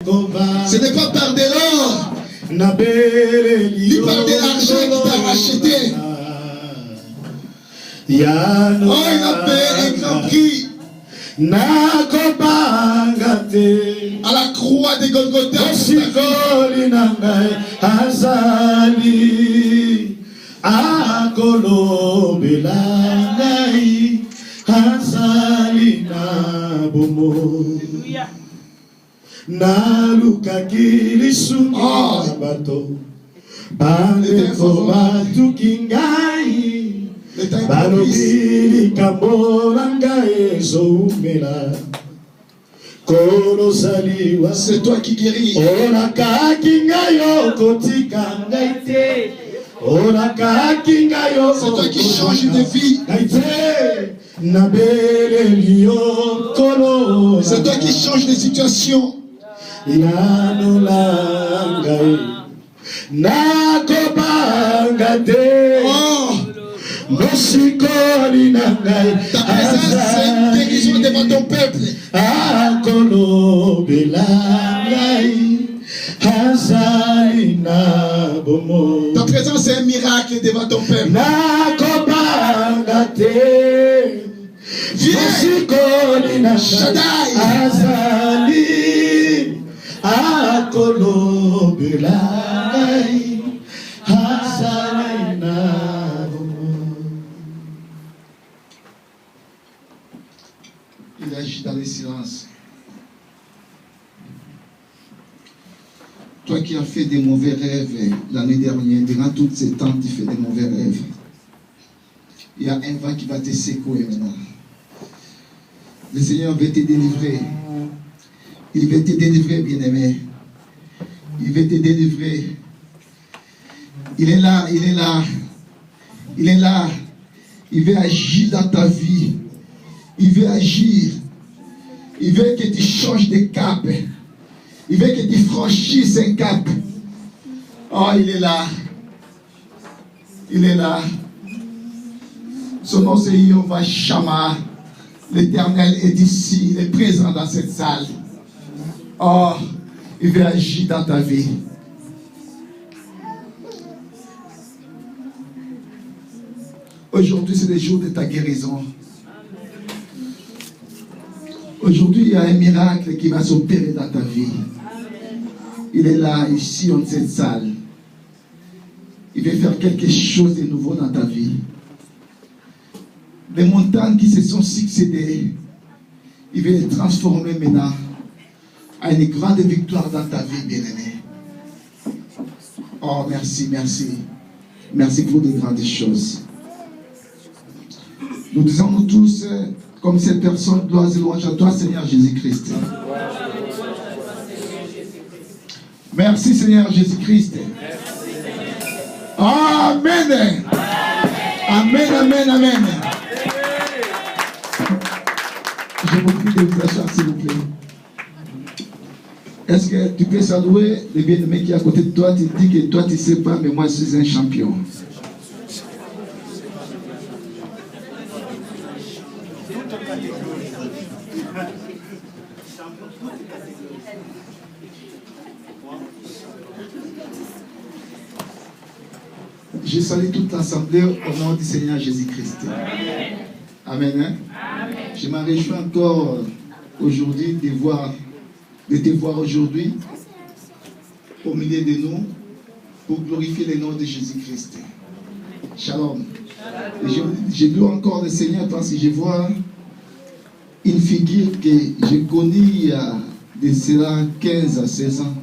Ce n'est pas par de l'or, ni par de l'argent qui t'a racheté. Oh, il a payé un grand prix. À la croix de Golgotha. C'est toi qui guéris. C'est toi qui change de vie. C'est toi qui change de situation. Ta présence, c'est une guérison devant ton peuple. Ta présence, c'est un miracle devant ton peuple. Viens, Shaddai. Il agit dans le silence. Toi qui as fait des mauvais rêves l'année dernière, durant toutes ces temps, tu fais des mauvais rêves. Il y a un vent qui va te secouer maintenant. Le Seigneur veut te délivrer. Il veut te délivrer, bien-aimé. Il veut te délivrer. Il est là, il est là. Il est là. Il veut agir dans ta vie. Il veut agir. Il veut que tu changes de cap. Il veut que tu franchisses un cap. Oh, il est là. Il est là. Son nom c'est Yehovah Shammah. L'Éternel est ici. Il est présent dans cette salle. Oh, il veut agir dans ta vie. Aujourd'hui, c'est le jour de ta guérison. Aujourd'hui, il y a un miracle qui va s'opérer dans ta vie. Il est là, ici, dans cette salle. Il veut faire quelque chose de nouveau dans ta vie. Les montagnes qui se sont succédées, il veut les transformer maintenant à une grande victoire dans ta vie, bien-aimé. Oh, merci, merci. Merci pour de grandes choses. Nous disons nous tous, comme cette personne, gloire et louange à toi, Seigneur Jésus-Christ. Merci, Seigneur Jésus-Christ. Amen. Amen, amen, amen. Je vous prie de vous asseoir, s'il vous plaît. Est-ce que tu peux saluer le bien-aimé qui est à côté de toi? Tu dis que toi, tu ne sais pas, mais moi, je suis un champion. Je salue toute l'assemblée au nom du Seigneur Jésus-Christ. Amen. Amen. Je me réjouis encore aujourd'hui de te voir aujourd'hui au milieu de nous pour glorifier le nom de Jésus-Christ. Shalom. Je loue encore le Seigneur parce que je vois une figure que j'ai connue il y a de cela 15 à 16 ans.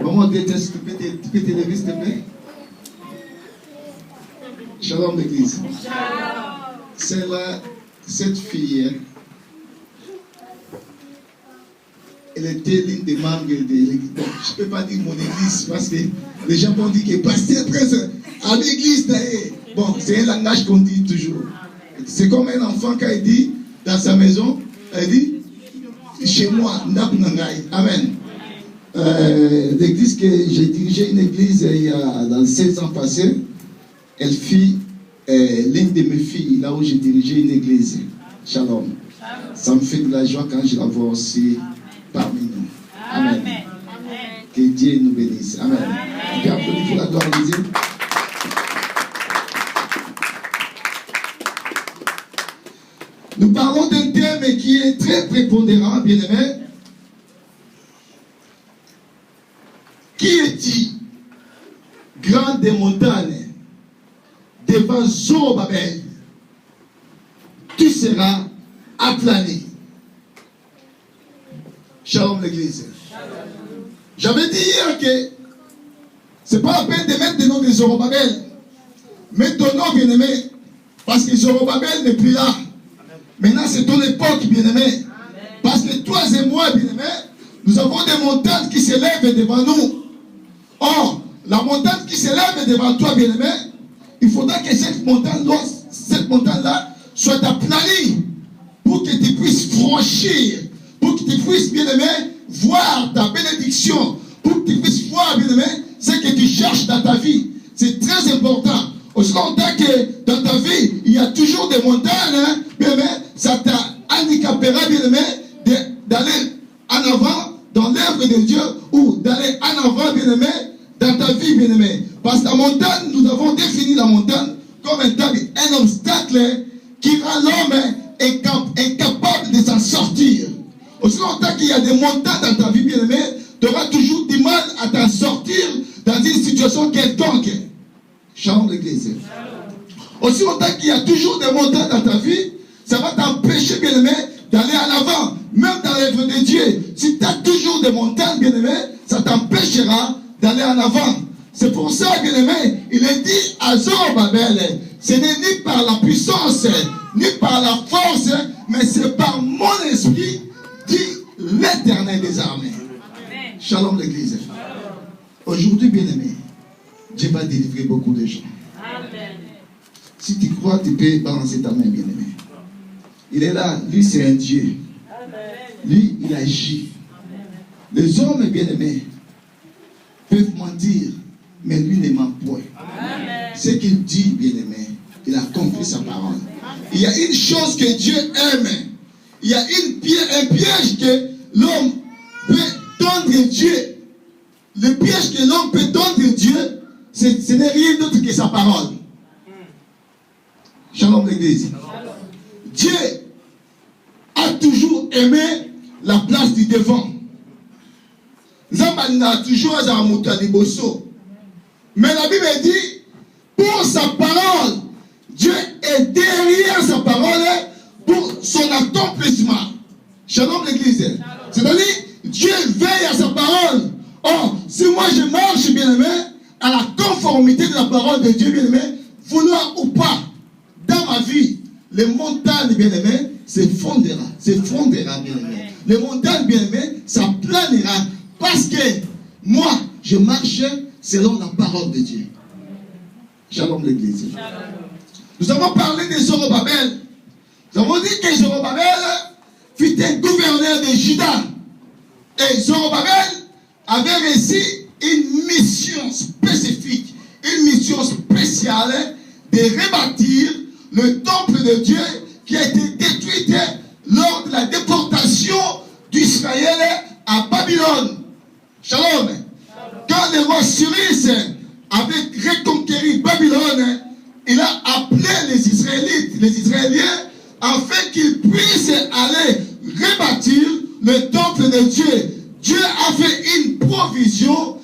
Maman, tu peux te lever, s'il te plaît? Shalom l'église. Cette fille, elle était l'une des membres de l'église. Bon, je ne peux pas dire mon église parce que les gens vont dire que pasteur présent à l'église. Bon, c'est un langage qu'on dit toujours. C'est comme un enfant quand il dit dans sa maison, il dit chez moi, Amen. L'église que j'ai dirigé, une église il y a dans 16 ans passés, elle fut l'une de mes filles, là où j'ai dirigé une église. Shalom. Ça me fait de la joie quand je la vois aussi parmi nous. Amen. Que Dieu nous bénisse. Amen. Et applaudissez pour la gloire de Dieu. Nous parlons d'un thème qui est très prépondérant, bien-aimé. Qui est-il, grand des montagnes, devant Zorobabel, tu seras aplani. Shalom l'église. J'avais dit hier que ce n'est pas la peine de mettre le nom de Zorobabel. Mets ton nom, bien-aimé, parce que Zorobabel n'est plus là. Maintenant, c'est ton époque, bien-aimé. Parce que toi et moi, bien-aimé, nous avons des montagnes qui s'élèvent devant nous. Or, la montagne qui s'élève devant toi, bien-aimé, il faudra que cette montagne-là soit aplanie pour que tu puisses franchir, pour que tu puisses, bien-aimé, voir ta bénédiction, pour que tu puisses voir, bien-aimé, ce que tu cherches dans ta vie. C'est très important. Aussi longtemps que dans ta vie, il y a toujours des montagnes, hein, bien-aimé, ça t'handicapera, bien-aimé, d'aller en avant dans l'œuvre de Dieu ou d'aller en avant, bien-aimé, dans ta vie, bien-aimé. Parce que la montagne, nous avons défini la montagne comme un obstacle qui rend l'homme incapable de s'en sortir. Aussi longtemps qu'il y a des montagnes dans ta vie, bien-aimé, tu auras toujours du mal à t'en sortir dans une situation quelconque. Shalom l'église. Aussi longtemps qu'il y a toujours des montagnes dans ta vie, ça va t'empêcher, bien-aimé, d'aller en avant. Même dans l'œuvre de Dieu, si tu as toujours des montagnes, bien-aimé, ça t'empêchera d'aller en avant. C'est pour ça, bien-aimé, il est dit à Zorobabel, ce n'est ni par la puissance, ni par la force, mais c'est par mon esprit, dit l'Éternel des armées. Amen. Shalom l'église. Aujourd'hui, bien-aimé, Dieu va délivrer beaucoup de gens. Amen. Si tu crois, tu peux balancer ta main, bien-aimé. Il est là, lui c'est un Dieu. Lui, il agit. Les hommes, bien-aimés, peuvent mentir, mais lui ne ment point. Ce qu'il dit, bien-aimé, il accomplit sa parole. Il y a une chose que Dieu aime. Il y a un piège que l'homme peut tendre Dieu. Le piège que l'homme peut tendre Dieu, ce n'est rien d'autre que sa parole. Shalom l'église. Dieu a toujours aimé la place du devant. Zambani a toujours aimé Bosso. Mais la Bible dit, pour sa parole, Dieu est derrière sa parole pour son accomplissement. Shalom l'église. C'est-à-dire, Dieu veille à sa parole. Or, si moi je marche, bien-aimé, à la conformité de la parole de Dieu, bien-aimé, vouloir ou pas, dans ma vie, les montagnes, bien-aimé, s'effondrera, bien-aimé. Les montagnes, bien-aimé, ça planera. Parce que moi, je marche selon la parole de Dieu. Shalom l'église. Nous avons parlé de Zorobabel. Nous avons dit que Zorobabel fut un gouverneur de Juda. Et Zorobabel avait reçu une mission spécifique, une mission spéciale de rebâtir le temple de Dieu qui a été détruit lors de la déportation d'Israël à Babylone. Shalom. Quand le roi Cyrus avait reconquéri Babylone, il a appelé les Israéliens, afin qu'ils puissent aller rebâtir le temple de Dieu. Dieu a fait une provision,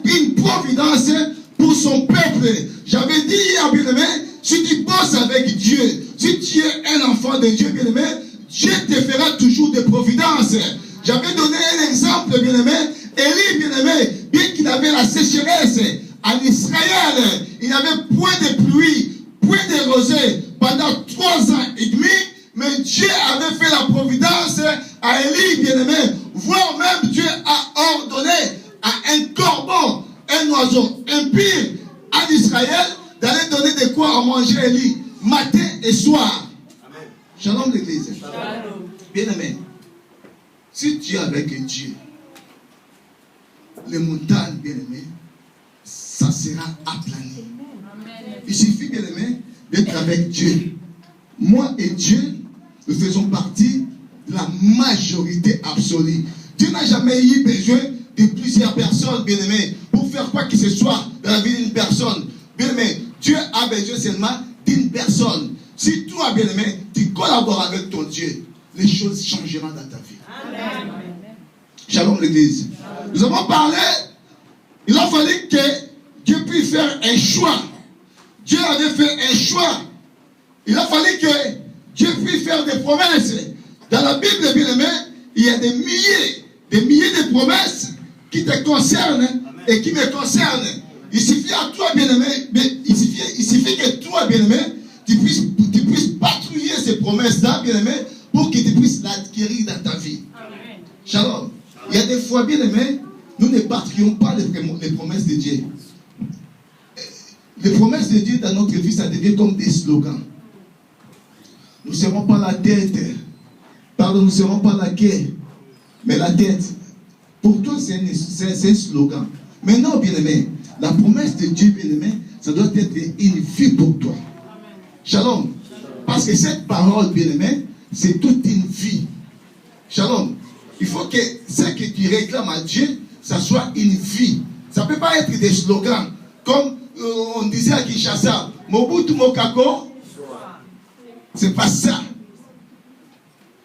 une providence pour son peuple. J'avais dit hier, bien-aimé, si tu bosses avec Dieu, si tu es un enfant de Dieu, bien-aimé, Dieu te fera toujours des providences. J'avais donné un exemple, bien-aimé. Élie, bien-aimé, bien qu'il avait la sécheresse en Israël, il n'y avait point de pluie, point de rosée pendant 3 ans et demi, mais Dieu avait fait la providence à Élie, bien-aimé, voire même Dieu a ordonné à un corbeau, un oiseau impur en Israël d'aller donner de quoi à manger à Élie, matin et soir. Amen. Shalom l'église. Bien-aimé, si tu es avec Dieu, les montagnes, bien-aimés, ça sera aplani. Il suffit, bien-aimé, d'être avec Dieu. Moi et Dieu, nous faisons partie de la majorité absolue. Dieu n'a jamais eu besoin de plusieurs personnes, bien-aimés, pour faire quoi que ce soit dans la vie d'une personne. Bien-aimé, Dieu a besoin seulement d'une personne. Si toi, bien-aimé, tu collabores avec ton Dieu, les choses changeront dans ta vie. Amen. Shalom l'église. Nous avons parlé, il a fallu que Dieu puisse faire un choix. Dieu avait fait un choix. Il a fallu que Dieu puisse faire des promesses. Dans la Bible, bien-aimé, il y a des milliers de promesses qui te concernent et qui me concernent. Il suffit à toi, bien-aimé, il suffit que toi, bien-aimé, tu puisses patrouiller ces promesses-là, bien-aimé, pour que tu puisses l'acquérir dans ta vie. Amen. Shalom. Il y a des fois, bien-aimé, nous ne patrouillons pas les promesses de Dieu. Les promesses de Dieu dans notre vie, ça devient comme des slogans. Nous ne serons pas la tête. Pardon, nous ne serons pas la quai, mais la tête. Pour toi, c'est un slogan. Mais non, bien-aimé, la promesse de Dieu, bien-aimé, ça doit être une vie pour toi. Amen. Shalom. Parce que cette parole, bien-aimé, c'est toute une vie. Shalom. Il faut que ce que tu réclames à Dieu, ça soit une vie. Ça ne peut pas être des slogans. Comme on disait à Kinshasa, Mobutu Mokako. C'est pas ça.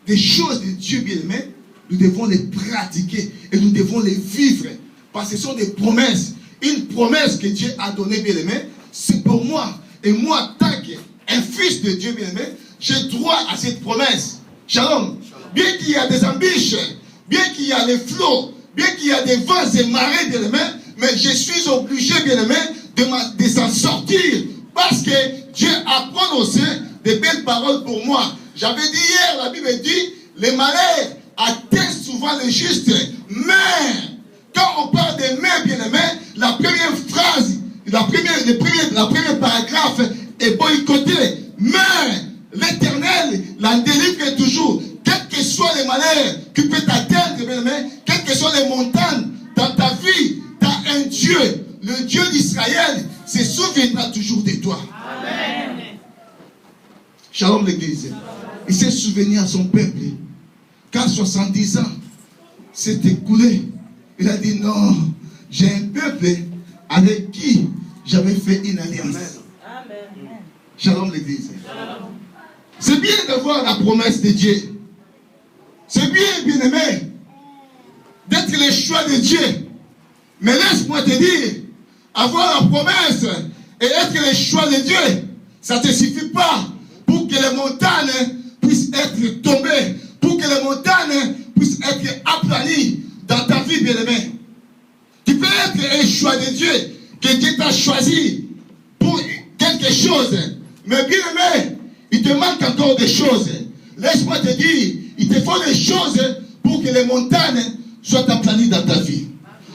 Des choses de Dieu, bien-aimé, nous devons les pratiquer et nous devons les vivre. Parce que ce sont des promesses. Une promesse que Dieu a donnée, bien-aimé, c'est pour moi. Et moi, tant qu'un fils de Dieu, bien-aimé, j'ai droit à cette promesse. Shalom. Bien qu'il y a des embûches, bien qu'il y a les flots, bien qu'il y a des vents et marées, bien-aimé, mais je suis obligé, bien-aimé, de s'en sortir. Parce que Dieu a prononcé des belles paroles pour moi. J'avais dit hier, la Bible dit, les malheurs atteignent souvent les justes. Mais, quand on parle des mains, bien-aimés, la première phrase, la première paragraphe est boycottée. Mais, l'Éternel la délivre toujours. Quels que soient les malheurs qui peuvent t'atteindre, bien-aimé, quelles que soient les montagnes dans ta vie, tu as un Dieu, le Dieu d'Israël, se souviendra toujours de toi. Amen. Shalom l'église. Il s'est souvenu à son peuple. Quand 70 ans s'est écoulé, il a dit non, j'ai un peuple avec qui j'avais fait une alliance. Amen. Shalom l'église. C'est bien d'avoir la promesse de Dieu. C'est bien, bien-aimé, d'être le choix de Dieu. Mais laisse-moi te dire, avoir la promesse et être le choix de Dieu, ça ne te suffit pas pour que les montagnes puissent être tombées, pour que les montagnes puissent être aplanies dans ta vie, bien-aimé. Tu peux être un choix de Dieu, que Dieu t'a choisi pour quelque chose. Mais bien-aimé, il te manque encore des choses. Laisse-moi te dire, il te faut des choses pour que les montagnes soient aplanies dans ta vie.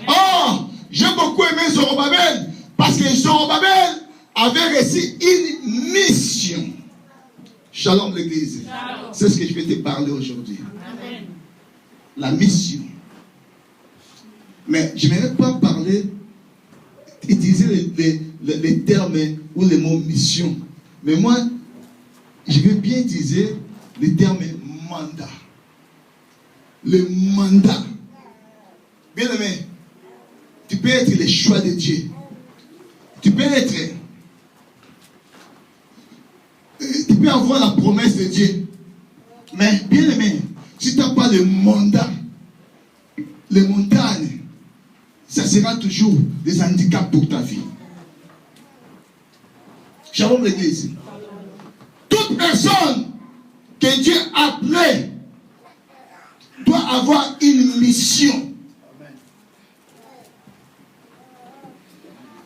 Oh, j'ai beaucoup aimé Zorobabel, parce que Zorobabel avait reçu une mission. Shalom l'église. C'est ce que je vais te parler aujourd'hui. La mission. Mais je ne vais pas parler, utiliser les termes ou les mots mission. Mais moi, je vais bien utiliser le terme mandat. Le mandat. Bien aimé, tu peux être le choix de Dieu. Tu peux avoir la promesse de Dieu. Mais bien aimé, si tu n'as pas le mandat, les montagnes, ça sera toujours des handicaps pour ta vie. Shalom l'église. Toute personne que Dieu a appelée doit avoir une mission.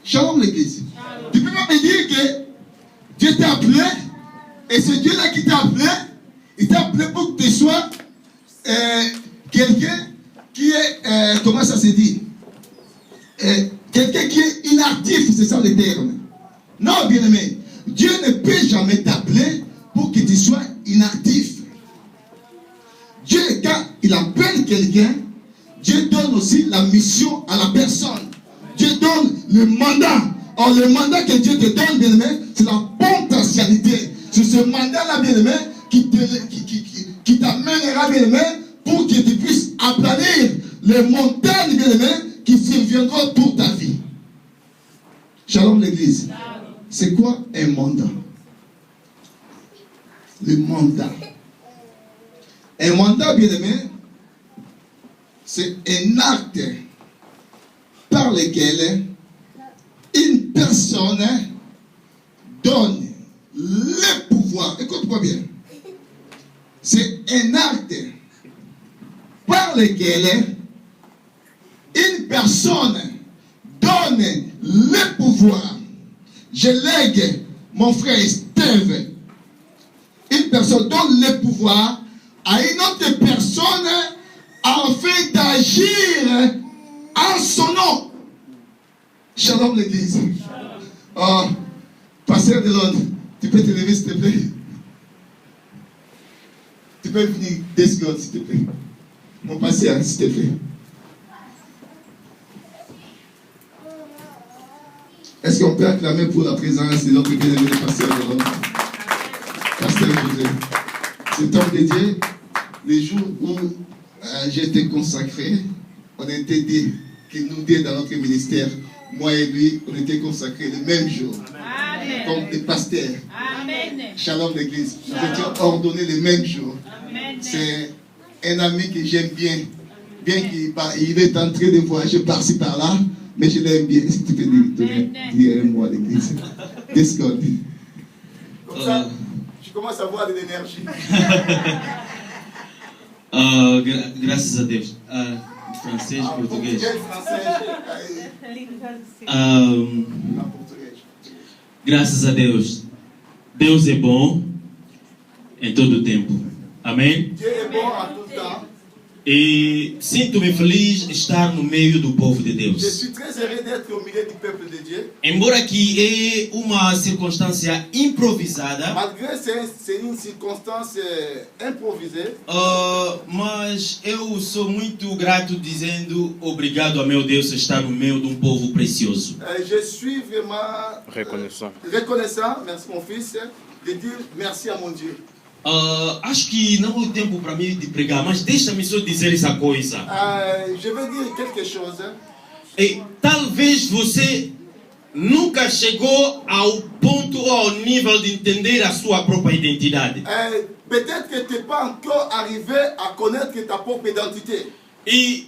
Shalom l'église. Tu peux pas me dire que Dieu t'a appelé et ce Dieu-là qui t'a appelé, il t'a appelé pour que tu sois quelqu'un qui est, comment ça se dit, quelqu'un qui est inactif, c'est ça le terme. Non, bien-aimé, Dieu ne peut jamais t'appeler pour que tu sois inactif. Dieu, quand il appelle quelqu'un, Dieu donne aussi la mission à la personne. Dieu donne le mandat. Or, le mandat que Dieu te donne, bien-aimé, c'est la potentialité. C'est ce mandat-là, bien-aimé, qui t'amènera, bien-aimé, pour que tu puisses aplanir les montagnes, bien-aimés, qui surviendront pour ta vie. Shalom l'église. C'est quoi un mandat? Le mandat. Un mandat, bien-aimé, c'est un acte par lequel une personne donne le pouvoir. Écoute-moi bien. C'est un acte par lequel une personne donne le pouvoir. Je lègue mon frère Steve. Une personne donne le pouvoir à une autre personne afin d'agir en son nom. Shalom l'église. Oh, pasteur de Londres, tu peux te lever s'il te plaît? Tu peux venir 2 secondes s'il te plaît? Mon pasteur, s'il te plaît. Est-ce qu'on peut acclamer pour la présence de notre bien-aimé pasteur de Londres? Pasteur José. Cet homme de Dieu, les jours où j'ai été consacré, on était dit que nous deux dans notre ministère, moi et lui, on était consacrés le même jour. Amen. Comme des pasteurs. Amen. Shalom l'église. Nous étions ordonnés le même jour. C'est un ami que j'aime bien. Bien qu'il est en train de voyager par-ci par-là, mais je l'aime bien. Est-ce que tu peux dire un mot à l'église? 2 secondes. Comme ça, tu commences à avoir de l'énergie. Graças a Deus. Francês, português. Graças a Deus. Deus é bom em todo o tempo. Amém? Dieu est bon en tout temps. E sinto-me feliz de estar no meio do povo de Deus. Je suis très heureux d'être au milieu du peuple de Dieu. Embora que é uma circunstância improvisada, Malgré c'est une circonstance improvisée, mas eu sou muito grato dizendo obrigado a meu Deus estar no meio de um povo precioso. je suis vraiment reconnaissant, merci mon fils, de dire merci à mon Dieu. Acho que não é tempo para mim de pregar, mas deixa-me só dizer essa coisa. Je veux dire quelque chose. E talvez você nunca chegou ao ponto ou ao nível de entender a sua própria identidade. Peut-être que tu n'es pas encore arrivé à connaître ta propre identité. E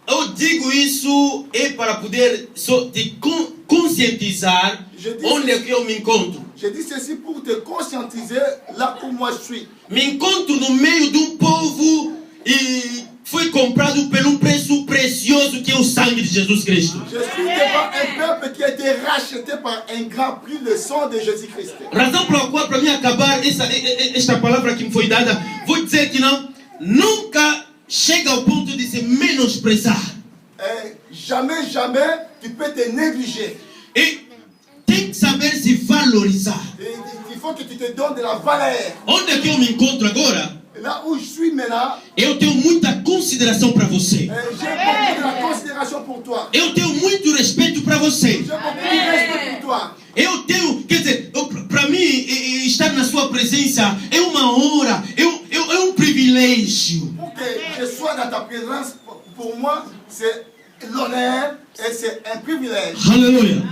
eu digo isso é para poder só te conscientizar onde é que eu me encontro. Je dis ceci pour te conscientiser là où moi je suis. Me encontro no meio de um povo e foi comprado por um preço precioso que é o sangue de Jesus Cristo. Je suis devant un peuple qui a été racheté par un grand prix, le sang de Jésus-Christ. Razão pela qual, para mim acabar esta palavra que me foi dada, vou dizer que nunca chega ao ponto de se menosprezar. Jamais tu peux te négliger. E tem que saber se valorizar. Il faut que tu te donnes de la valeur. Onde é que eu me encontro agora? Là où je suis maintenant, eu tenho muita consideração para você. j'ai beaucoup de la considération pour toi. Eu tenho muito respeito para você. J'ai beaucoup de respect pour toi. Eu tenho, quer dizer, para mim estar na sua presença é uma honra, é um privilégio. Pour que je sois dans ta présence, pour moi, c'est l'honneur et c'est un privilège. Aleluia.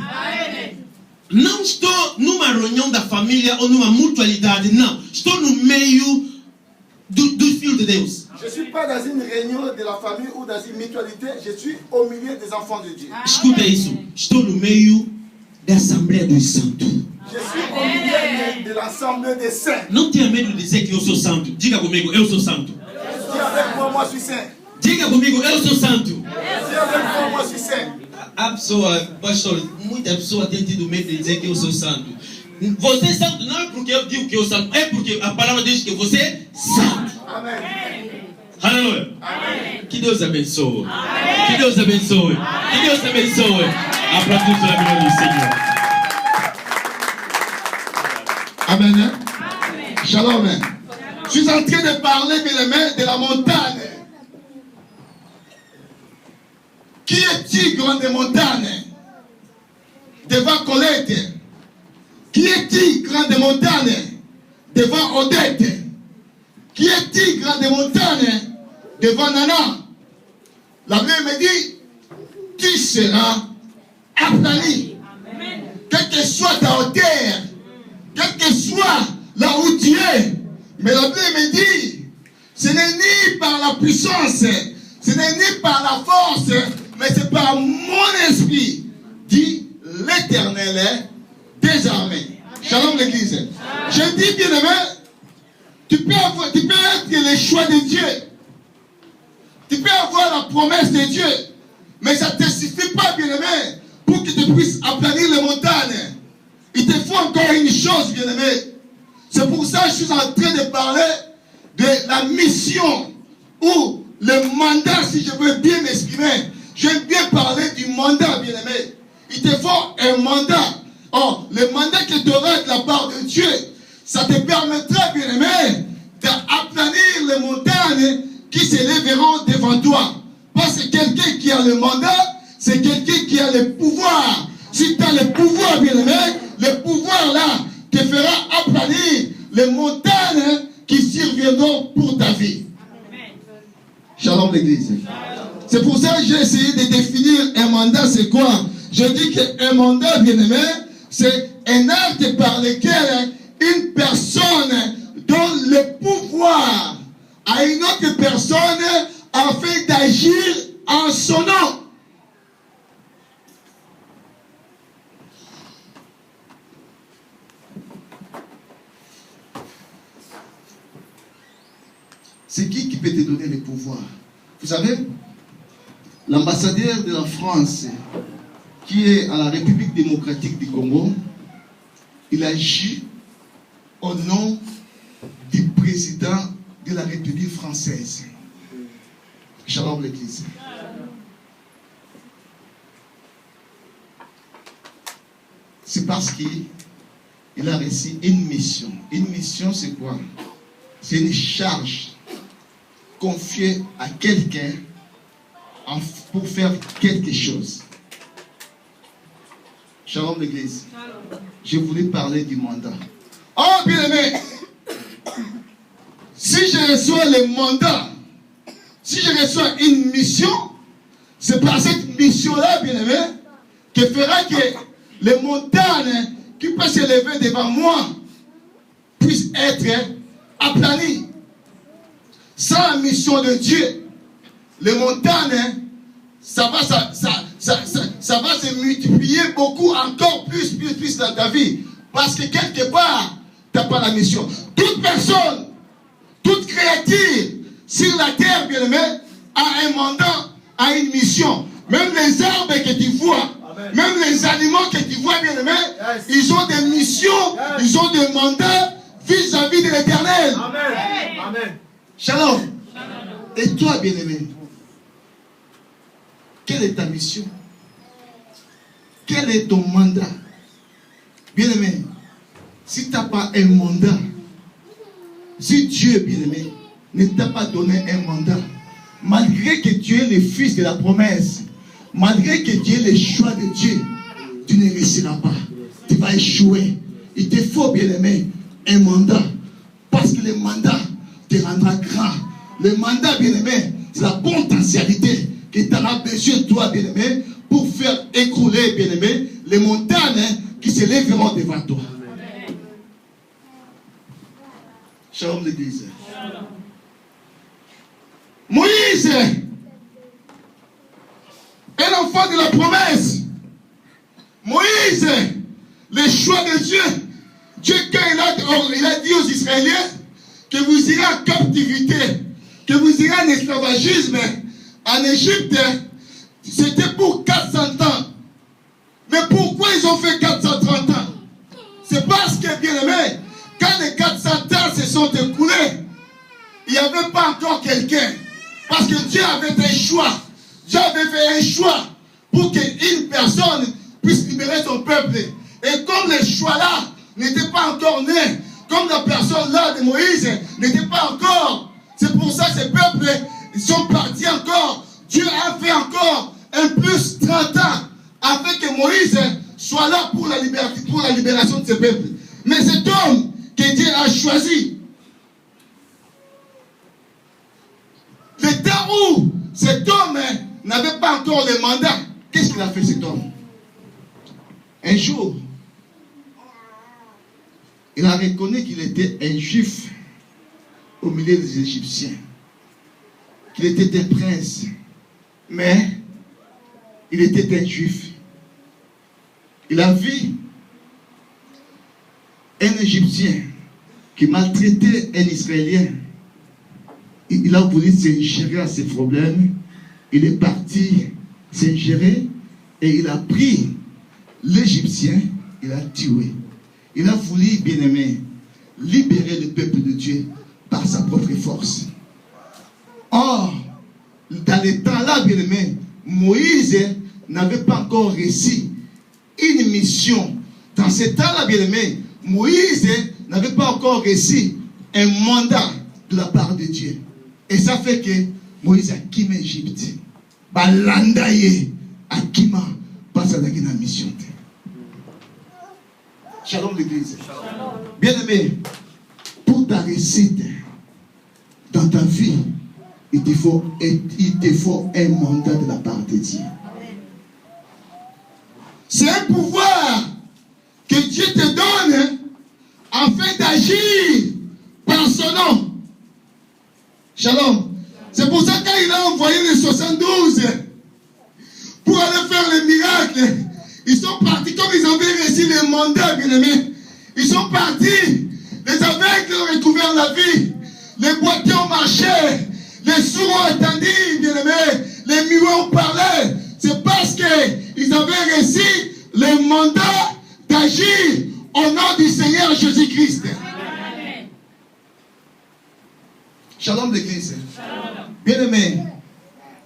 Não estou numa reunião da família ou numa mutualidade, não. Estou no meio dos filhos de Deus. Je ne suis pas dans une réunion de la famille ou dans une mutualité, je suis au milieu des enfants de Dieu. Escuta isso. Estou no meio da Assembleia dos Santos. Je suis au milieu de l'ensemble des saints. Não tenha medo de dizer que eu sou santo. Diga comigo, eu sou santo. Dis avec moi, moi je suis saint. Diga comigo, eu sou santo. Dis avec moi, moi je suis saint. A pessoa, pastor, muita pessoa tem tido medo de dizer que eu sou santo. Você é santo não é porque eu digo que eu sou santo, é porque a palavra diz que você é santo. Amém. Aleluia. Amém. Que Deus abençoe. Amém. Que Deus abençoe. Que Deus abençoe. Aplausos pela glória do Senhor. Amen. Amen. Shalom. Je suis en train de parler de la montagne. Qui est tigre des montagnes? Devant Colette. Qui est tigre des montagnes? Devant Odette. Qui est tigre des montagnes? Devant Nana. La Bible me dit, tu seras aplani. Quelle que soit ta hauteur, quel que soit là où tu es. Mais la Bible me dit, ce n'est ni par la puissance, ce n'est ni par la force, mais c'est par mon esprit, dit l'Éternel des armées. Shalom l'église. Je dis bien aimé, tu peux être le choix de Dieu. Tu peux avoir la promesse de Dieu. Mais ça ne te suffit pas, bien aimé, pour que tu puisses aplanir les montagnes. Il te faut encore une chose, bien aimé. C'est pour ça que je suis en train de parler de la mission ou le mandat, si je veux bien m'exprimer. J'aime bien parler du mandat, bien aimé. Il te faut un mandat. Oh, le mandat que tu auras de la part de Dieu, ça te permettra, bien aimé, d'aplanir les montagnes qui s'élèveront devant toi. Parce que quelqu'un qui a le mandat, c'est quelqu'un qui a le pouvoir. Si tu as le pouvoir, bien aimé, le pouvoir là te fera aplanir les montagnes qui surviendront pour ta vie. Amen. Shalom l'église. C'est pour ça que j'ai essayé de définir un mandat, c'est quoi? Je dis qu'un mandat, bien aimé, c'est un acte par lequel une personne donne le pouvoir à une autre personne afin d'agir en son nom. C'est qui peut te donner le pouvoir? Vous savez, l'ambassadeur de la France, qui est à la République démocratique du Congo, il agit au nom du président de la République française. Shalom l'église. C'est parce qu'il a reçu une mission. Une mission, c'est quoi? C'est une charge confiée à quelqu'un pour faire quelque chose. Shalom l'église. Je voulais parler du mandat. Oh bien aimé, si je reçois le mandat, si je reçois une mission, c'est par cette mission-là, bien aimé, que fera que les montagnes qui peuvent s'élever devant moi puissent être aplanies. Sans la mission de Dieu, les montagnes, ça va se multiplier beaucoup, encore plus dans ta vie. Parce que quelque part, tu n'as pas la mission. Toute personne, toute créature sur la terre, bien aimé, a un mandat, a une mission. Même les arbres que tu vois, amen, même les animaux que tu vois, bien aimé, yes, ils ont des missions, yes, ils ont des mandats vis-à-vis de l'Éternel. Amen. Amen. Shalom. Et toi, bien aimé, quelle est ta mission? Quel est ton mandat? Bien aimé, si tu n'as pas un mandat, si Dieu, bien aimé, ne t'a pas donné un mandat, malgré que tu es le fils de la promesse, malgré que tu es le choix de Dieu, tu ne réussiras pas. Tu vas échouer. Il te faut, bien aimé, un mandat. Parce que le mandat te rendra grand. Le mandat, bien aimé, c'est la potentialité que tu auras besoin, toi, bien aimé, pour faire écrouler, bien aimé, les montagnes qui s'élèveront devant toi. Amen. Shalom l'église. Moïse, un enfant de la promesse. Moïse, le choix de Dieu. Dieu, quand il a dit aux Israéliens que vous irez en captivité, que vous irez en esclavagisme en Égypte, c'était pour 400 ans. Mais pourquoi ils ont fait 430 ans? C'est parce que, bien aimé, quand les 400 ans se sont écoulés, il n'y avait pas encore quelqu'un. Parce que Dieu avait un choix. Dieu avait fait un choix pour qu'une personne puisse libérer son peuple. Et comme le choix-là n'était pas encore né, comme la personne-là de Moïse n'était pas encore, c'est pour ça que ces peuples, ils sont partis encore. Dieu a fait encore un plus 30 ans afin que Moïse soit là pour la libération de ce peuple. Mais cet homme que Dieu a choisi, le temps où cet homme n'avait pas encore le mandat. Qu'est-ce qu'il a fait cet homme? Un jour, il a reconnu qu'il était un juif au milieu des Égyptiens, qu'il était un prince, mais il était un juif. Il a vu un Égyptien qui maltraitait un Israélien. Il a voulu s'ingérer à ses problèmes. Il est parti s'ingérer et il a pris l'Égyptien, il a tué. Il a voulu, bien-aimé, libérer le peuple de Dieu par sa propre force. Or, dans les temps-là, bien-aimé, Moïse n'avait pas encore réussi une mission. Dans ces temps-là, bien-aimé, Moïse n'avait pas encore réussi un mandat de la part de Dieu. Et ça fait que Moïse a quitté l'Égypte. Balandaye a quitté parce qu'il a une mission. Shalom l'église. Bien-aimé, pour ta réussite dans ta vie, il te faut un mandat de la part de Dieu. C'est un pouvoir que Dieu te donne afin d'agir par son nom. Shalom. C'est pour ça que quand il a envoyé les 72 pour aller faire les miracles, ils sont partis comme ils avaient reçu les mandats, bien-aimés. Ils sont partis. Les aveugles ont recouvert la vie. Les boiteux ont marché. Les sourds ont entendu, bien-aimés. Les muets ont parlé. C'est parce qu'ils avaient reçu le mandat d'agir au nom du Seigneur Jésus-Christ. Shalom l'église. Bien-aimé,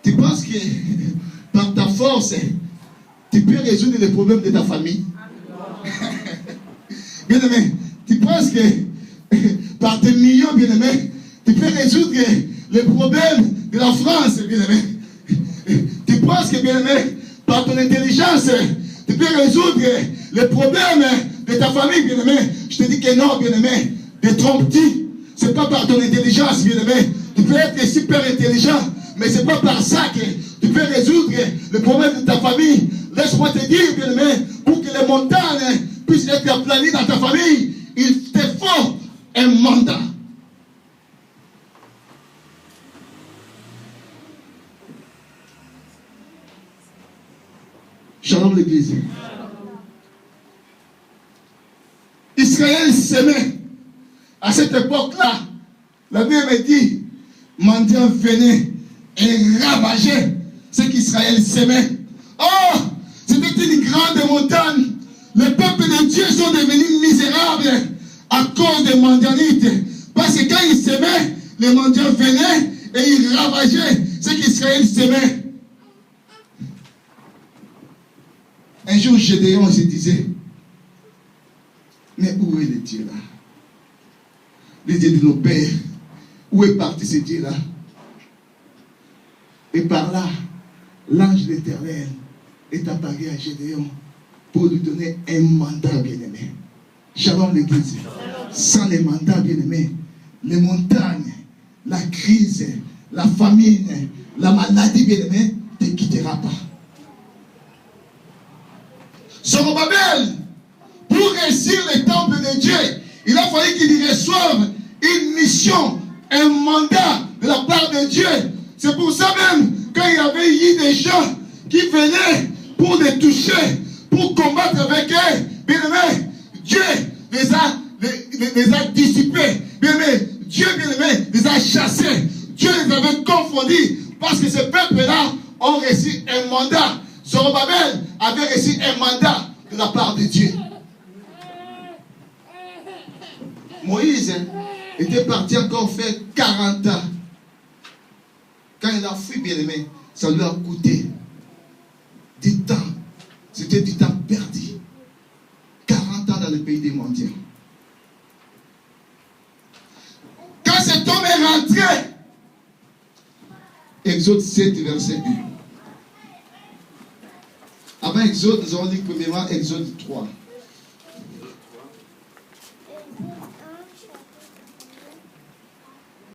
tu penses que par ta force, tu peux résoudre les problèmes de ta famille? Bien-aimé, tu penses que par tes millions, bien-aimé, tu peux résoudre les problèmes de la France, bien-aimé? Tu penses que, bien-aimé, par ton intelligence, tu peux résoudre les problèmes de ta famille, bien-aimé? Je te dis que non, bien-aimé, te trompes-tu? Ce n'est pas par ton intelligence, bien-aimé. Tu peux être super intelligent, mais ce n'est pas par ça que tu peux résoudre le problème de ta famille. Laisse-moi te dire, bien-aimé, pour que les montagnes puissent être aplanies dans ta famille, il te faut un mandat. Shalom l'église. Israël s'aimait. À cette époque-là, la Bible me dit, mendiants venaient et ravageaient ce qu'Israël s'aimait. Oh, c'était une grande montagne. Les peuples de Dieu sont devenus misérables à cause des mendianites. Parce que quand ils s'aimaient, les mendiants venaient et ils ravageaient ce qu'Israël s'aimait. Un jour, Gédéon se disait, mais où est le Dieu là? Les dieux de nos pères, où est parti ce Dieu-là? Et par là, l'ange de l'Éternel est apparu à Gédéon pour lui donner un mandat, bien-aimé. Shalom l'église. Sans les mandats, bien-aimés, les montagnes, la crise, la famine, la maladie, bien-aimé, ne te quittera pas. Zorobabel, pour réussir le temple de Dieu, il a fallu qu'il y reçoive une mission, un mandat de la part de Dieu. C'est pour ça même, quand il y avait eu des gens qui venaient pour les toucher, pour combattre avec eux, bien aimé, Dieu les a dissipés. Bien aimé, Dieu, bien aimé, les a chassés. Dieu les avait confondus parce que ces peuples-là ont reçu un mandat. Zorobabel avait reçu un mandat de la part de Dieu. Moïse était parti encore faire 40 ans. Quand il a fui, bien aimé, ça lui a coûté du temps. C'était du temps perdu. 40 ans dans le pays des mendiants. Quand cet homme est rentré, Exode 7, verset 1. Avant Exode, nous avons dit premièrement Exode 3.